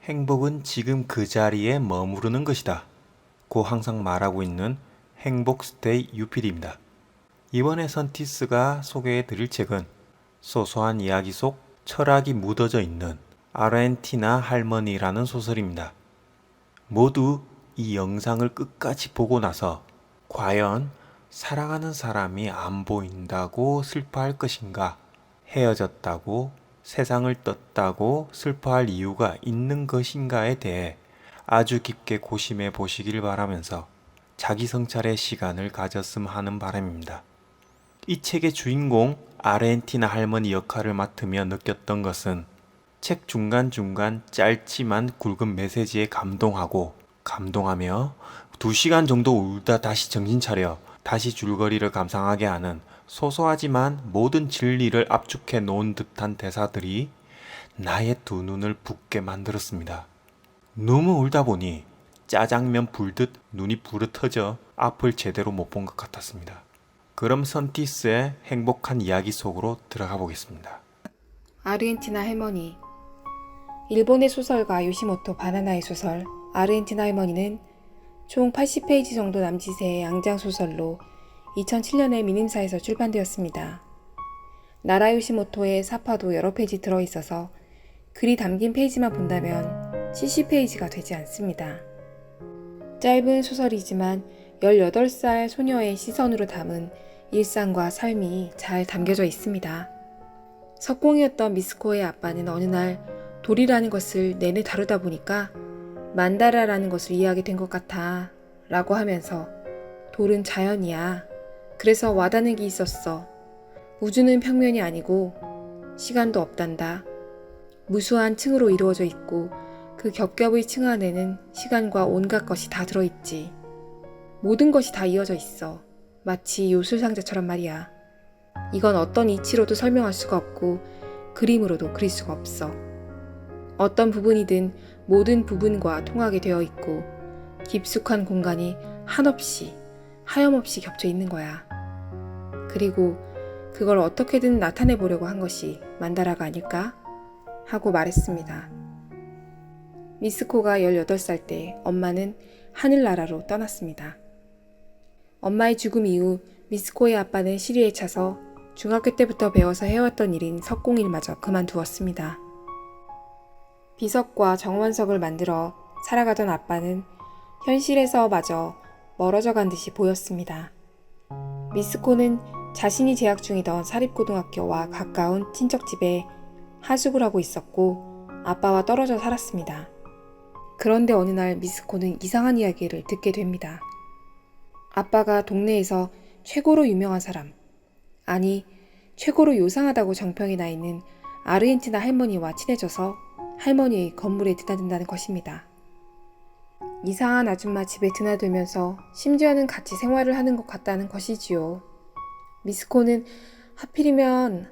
행복은 지금 그 자리에 머무르는 것이다. 고 항상 말하고 있는 행복스테이 유필입니다. 이번에 선티스가 소개해 드릴 책은 소소한 이야기 속 철학이 묻어져 있는 아르헨티나 할머니라는 소설입니다. 모두 이 영상을 끝까지 보고 나서 과연 사랑하는 사람이 안 보인다고 슬퍼할 것인가, 헤어졌다고 세상을 떴다고 슬퍼할 이유가 있는 것인가에 대해 아주 깊게 고심해 보시길 바라면서 자기 성찰의 시간을 가졌음 하는 바람입니다. 이 책의 주인공 아르헨티나 할머니 역할을 맡으며 느꼈던 것은 책 중간중간 짧지만 굵은 메시지에 감동하며 2시간 정도 울다 다시 정신 차려 다시 줄거리를 감상하게 하는 소소하지만 모든 진리를 압축해 놓은 듯한 대사들이 나의 두 눈을 붓게 만들었습니다. 너무 울다 보니 짜장면 불듯 눈이 부르터져 앞을 제대로 못 본 것 같았습니다. 그럼 선티스의 행복한 이야기 속으로 들어가 보겠습니다. 아르헨티나 할머니. 일본의 소설가 요시모토 바나나의 소설 아르헨티나 할머니는 총 80페이지 정도 남짓의 양장소설로 2007년에 미님사에서 출판되었습니다. 나라 요시모토의 사파도 여러 페이지 들어있어서 글이 담긴 페이지만 본다면 70페이지가 되지 않습니다. 짧은 소설이지만 18살 소녀의 시선으로 담은 일상과 삶이 잘 담겨져 있습니다. 석공이었던 미스코의 아빠는 어느 날 돌이라는 것을 내내 다루다 보니까 만다라라는 것을 이해하게 된 것 같아 라고 하면서 돌은 자연이야. 그래서 와닿는 게 있었어. 우주는 평면이 아니고 시간도 없단다. 무수한 층으로 이루어져 있고 그 겹겹의 층 안에는 시간과 온갖 것이 다 들어있지. 모든 것이 다 이어져 있어. 마치 요술상자처럼 말이야. 이건 어떤 이치로도 설명할 수가 없고 그림으로도 그릴 수가 없어. 어떤 부분이든 모든 부분과 통하게 되어 있고 깊숙한 공간이 한없이 하염없이 겹쳐 있는 거야. 그리고 그걸 어떻게든 나타내 보려고 한 것이 만다라가 아닐까? 하고 말했습니다. 미스코가 18살 때 엄마는 하늘나라로 떠났습니다. 엄마의 죽음 이후 미스코의 아빠는 시리에 차서 중학교 때부터 배워서 해왔던 일인 석공일마저 그만두었습니다. 비석과 정원석을 만들어 살아가던 아빠는 현실에서 마저 멀어져 간 듯이 보였습니다. 미스코는 자신이 재학 중이던 사립고등학교와 가까운 친척집에 하숙을 하고 있었고 아빠와 떨어져 살았습니다. 그런데 어느 날 미스코는 이상한 이야기를 듣게 됩니다. 아빠가 동네에서 최고로 유명한 사람, 아니 최고로 요상하다고 정평이 나 있는 아르헨티나 할머니와 친해져서 할머니의 건물에 드나든다는 것입니다. 이상한 아줌마 집에 드나들면서 심지어는 같이 생활을 하는 것 같다는 것이지요. 미스코는 하필이면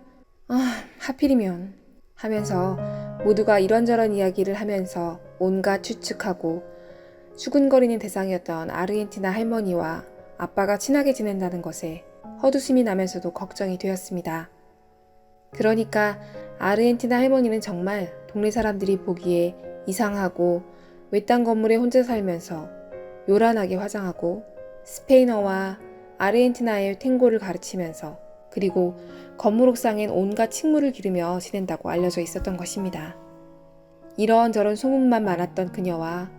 하면서 모두가 이런저런 이야기를 하면서 온갖 추측하고 수군거리는 대상이었던 아르헨티나 할머니와 아빠가 친하게 지낸다는 것에 헛웃음이 나면서도 걱정이 되었습니다. 그러니까 아르헨티나 할머니는 정말 동네 사람들이 보기에 이상하고 외딴 건물에 혼자 살면서 요란하게 화장하고 스페인어와 아르헨티나의 탱고를 가르치면서 그리고 건물 옥상엔 온갖 식물을 기르며 지낸다고 알려져 있었던 것입니다. 이런저런 소문만 많았던 그녀와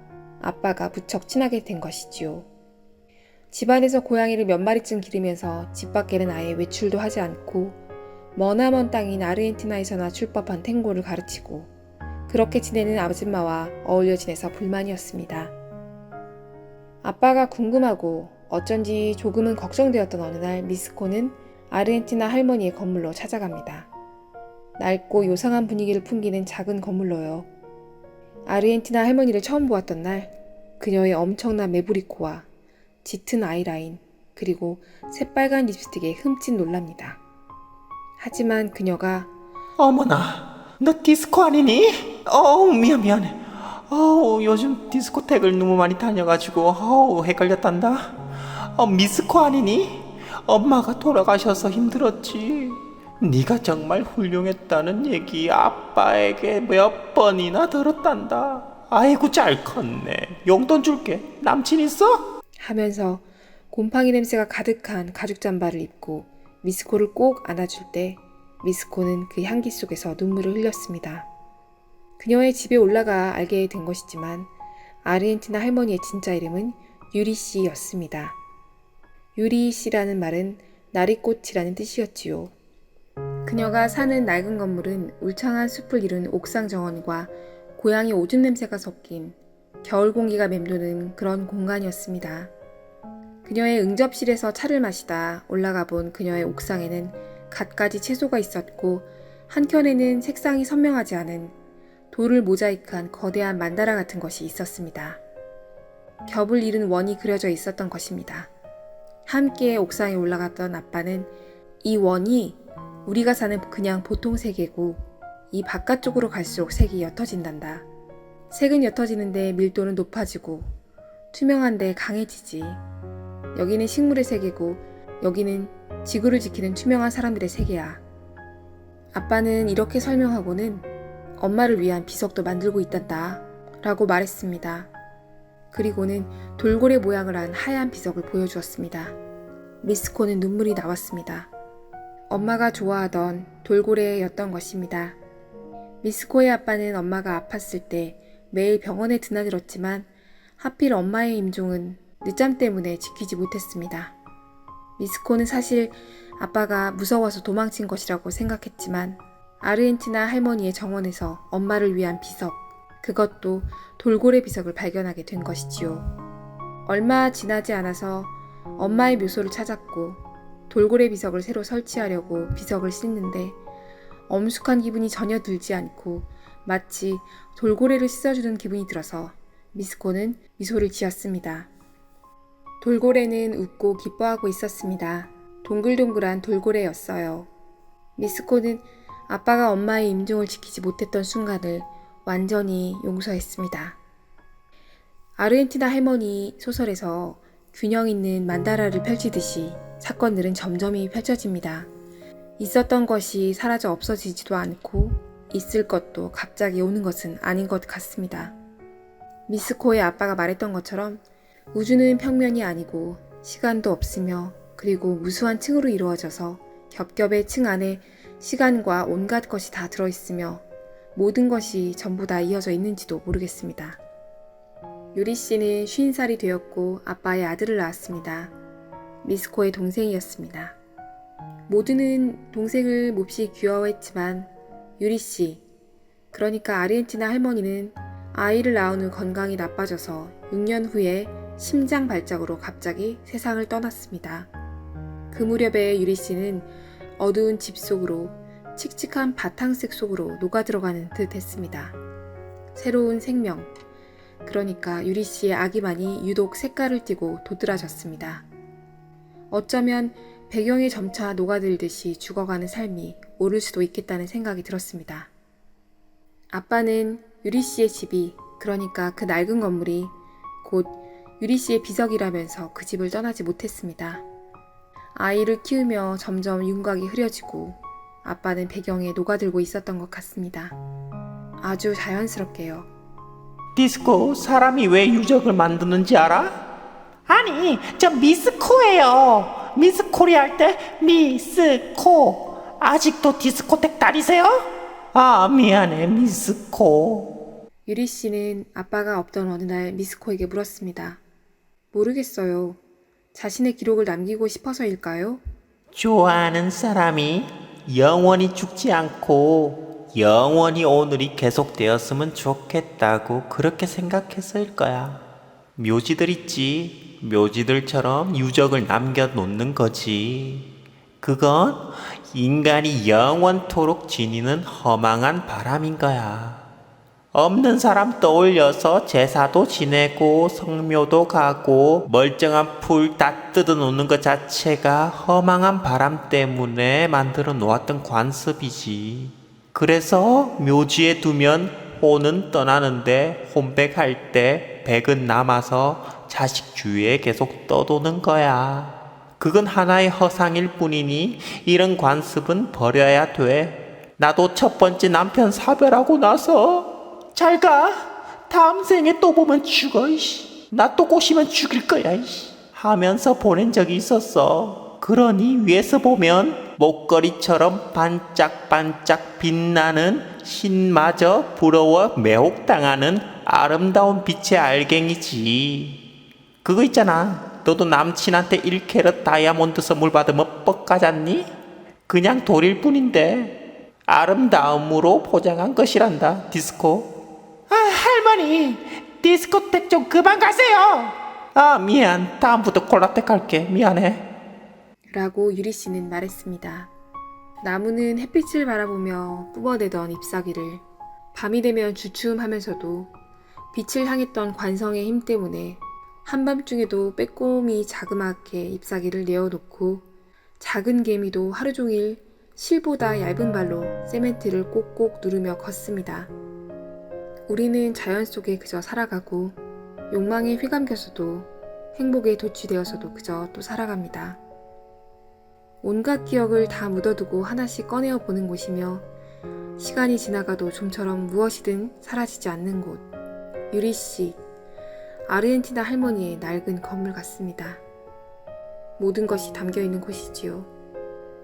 아빠가 무척 친하게 된 것이지요. 집안에서 고양이를 몇 마리쯤 기르면서 집 밖에는 아예 외출도 하지 않고 머나먼 땅인 아르헨티나에서나 출법한 탱고를 가르치고 그렇게 지내는 아줌마와 어울려 지내서 불만이었습니다. 아빠가 궁금하고 어쩐지 조금은 걱정되었던 어느 날 미스코는 아르헨티나 할머니의 건물로 찾아갑니다. 낡고 요상한 분위기를 풍기는 작은 건물로요. 아르헨티나 할머니를 처음 보았던 날 그녀의 엄청난 매부리 코와 짙은 아이라인 그리고 새빨간 립스틱에 흠칫 놀랍니다. 하지만 그녀가 어머나, 너 디스코 아니니? 미안해. 요즘 디스코텍을 너무 많이 다녀가지고 헷갈렸단다. 미스코 아니니? 엄마가 돌아가셔서 힘들었지. 네가 정말 훌륭했다는 얘기 아빠에게 몇 번이나 들었단다. 아이고 잘 컸네. 용돈 줄게. 남친 있어? 하면서 곰팡이 냄새가 가득한 가죽 잠바를 입고 미스코를 꼭 안아줄 때 미스코는 그 향기 속에서 눈물을 흘렸습니다. 그녀의 집에 올라가 알게 된 것이지만 아르헨티나 할머니의 진짜 이름은 유리 씨였습니다. 유리 씨라는 말은 나리꽃이라는 뜻이었지요. 그녀가 사는 낡은 건물은 울창한 숲을 이룬 옥상 정원과 고양이 오줌 냄새가 섞인 겨울 공기가 맴도는 그런 공간이었습니다. 그녀의 응접실에서 차를 마시다 올라가 본 그녀의 옥상에는 갖가지 채소가 있었고 한켠에는 색상이 선명하지 않은 돌을 모자이크한 거대한 만다라 같은 것이 있었습니다. 겹을 이룬 원이 그려져 있었던 것입니다. 함께 옥상에 올라갔던 아빠는 이 원이 우리가 사는 그냥 보통 세계고 이 바깥쪽으로 갈수록 색이 옅어진단다. 색은 옅어지는데 밀도는 높아지고 투명한데 강해지지. 여기는 식물의 세계고 여기는 지구를 지키는 투명한 사람들의 세계야. 아빠는 이렇게 설명하고는 엄마를 위한 비석도 만들고 있단다 라고 말했습니다. 그리고는 돌고래 모양을 한 하얀 비석을 보여주었습니다. 미스코는 눈물이 나왔습니다. 엄마가 좋아하던 돌고래였던 것입니다. 미스코의 아빠는 엄마가 아팠을 때 매일 병원에 드나들었지만 하필 엄마의 임종은 늦잠 때문에 지키지 못했습니다. 미스코는 사실 아빠가 무서워서 도망친 것이라고 생각했지만 아르헨티나 할머니의 정원에서 엄마를 위한 비석, 그것도 돌고래 비석을 발견하게 된 것이지요. 얼마 지나지 않아서 엄마의 묘소를 찾았고 돌고래 비석을 새로 설치하려고 비석을 씻는데 엄숙한 기분이 전혀 들지 않고 마치 돌고래를 씻어주는 기분이 들어서 미스코는 미소를 지었습니다. 돌고래는 웃고 기뻐하고 있었습니다. 동글동글한 돌고래였어요. 미스코는 아빠가 엄마의 임종을 지키지 못했던 순간을 완전히 용서했습니다. 아르헨티나 할머니 소설에서 균형 있는 만다라를 펼치듯이 사건들은 점점이 펼쳐집니다. 있었던 것이 사라져 없어지지도 않고 있을 것도 갑자기 오는 것은 아닌 것 같습니다. 미스코의 아빠가 말했던 것처럼 우주는 평면이 아니고 시간도 없으며 그리고 무수한 층으로 이루어져서 겹겹의 층 안에 시간과 온갖 것이 다 들어있으며 모든 것이 전부 다 이어져 있는지도 모르겠습니다. 유리 씨는 50살이 되었고 아빠의 아들을 낳았습니다. 미스코의 동생이었습니다. 모두는 동생을 몹시 귀여워했지만 유리 씨, 그러니까 아르헨티나 할머니는 아이를 낳은 후 건강이 나빠져서 6년 후에 심장 발작으로 갑자기 세상을 떠났습니다. 그 무렵에 유리 씨는 어두운 집 속으로 칙칙한 바탕색 속으로 녹아들어가는 듯 했습니다. 새로운 생명, 그러니까 유리 씨의 아기만이 유독 색깔을 띠고 도드라졌습니다. 어쩌면 배경에 점차 녹아들듯이 죽어가는 삶이 옳을 수도 있겠다는 생각이 들었습니다. 아빠는 유리 씨의 집이, 그러니까 그 낡은 건물이 곧 유리 씨의 비석이라면서 그 집을 떠나지 못했습니다. 아이를 키우며 점점 윤곽이 흐려지고 아빠는 배경에 녹아들고 있었던 것 같습니다. 아주 자연스럽게요. 디스코, 사람이 왜 유적을 만드는지 알아? 아니, 저 미스코예요. 미스코리 할 때 미스코. 아직도 디스코텍 다니세요? 아, 미안해, 미스코. 유리 씨는 아빠가 없던 어느 날 미스코에게 물었습니다. 모르겠어요. 자신의 기록을 남기고 싶어서일까요? 좋아하는 사람이 영원히 죽지 않고 영원히 오늘이 계속되었으면 좋겠다고 그렇게 생각해서일 거야. 묘지들 있지. 묘지들처럼 유적을 남겨놓는 거지. 그건 인간이 영원토록 지니는 허망한 바람인 거야. 없는 사람 떠올려서 제사도 지내고 성묘도 가고 멀쩡한 풀 다 뜯어놓는 것 자체가 허망한 바람 때문에 만들어 놓았던 관습이지. 그래서 묘지에 두면 혼은 떠나는데 혼백할 때 백은 남아서 자식 주위에 계속 떠도는 거야. 그건 하나의 허상일 뿐이니 이런 관습은 버려야 돼. 나도 첫 번째 남편 사별하고 나서 잘 가. 다음 생에 또 보면 죽어. 나 또 꼬시면 죽일 거야. 하면서 보낸 적이 있었어. 그러니 위에서 보면 목걸이처럼 반짝반짝 빛나는 신마저 부러워 매혹당하는 아름다운 빛의 알갱이지. 그거 있잖아. 너도 남친한테 1캐럿 다이아몬드 선물 받으면 뻑가잖니? 그냥 돌일 뿐인데 아름다움으로 포장한 것이란다. 디스코. 아, 할머니, 디스코텍 좀 그만 가세요. 아, 미안. 다음부터 콜라텍 할게. 미안해. 라고 유리 씨는 말했습니다. 나무는 햇빛을 바라보며 뿜어내던 잎사귀를 밤이 되면 주춤하면서도 빛을 향했던 관성의 힘 때문에 한밤중에도 빼꼼히 자그맣게 잎사귀를 내어놓고 작은 개미도 하루 종일 실보다 얇은 발로 세멘트를 꼭꼭 누르며 걷습니다. 우리는 자연 속에 그저 살아가고 욕망에 휘감겨서도 행복에 도취되어서도 그저 또 살아갑니다. 온갖 기억을 다 묻어두고 하나씩 꺼내어 보는 곳이며 시간이 지나가도 좀처럼 무엇이든 사라지지 않는 곳. 유리씨, 아르헨티나 할머니의 낡은 건물 같습니다. 모든 것이 담겨있는 곳이지요.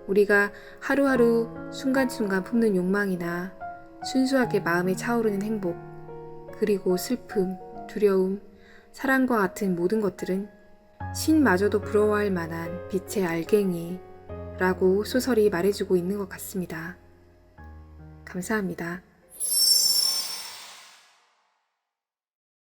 우리가 하루하루 순간순간 품는 욕망이나 순수하게 마음에 차오르는 행복, 그리고 슬픔, 두려움, 사랑과 같은 모든 것들은 신마저도 부러워할 만한 빛의 알갱이 라고 소설이 말해주고 있는 것 같습니다. 감사합니다.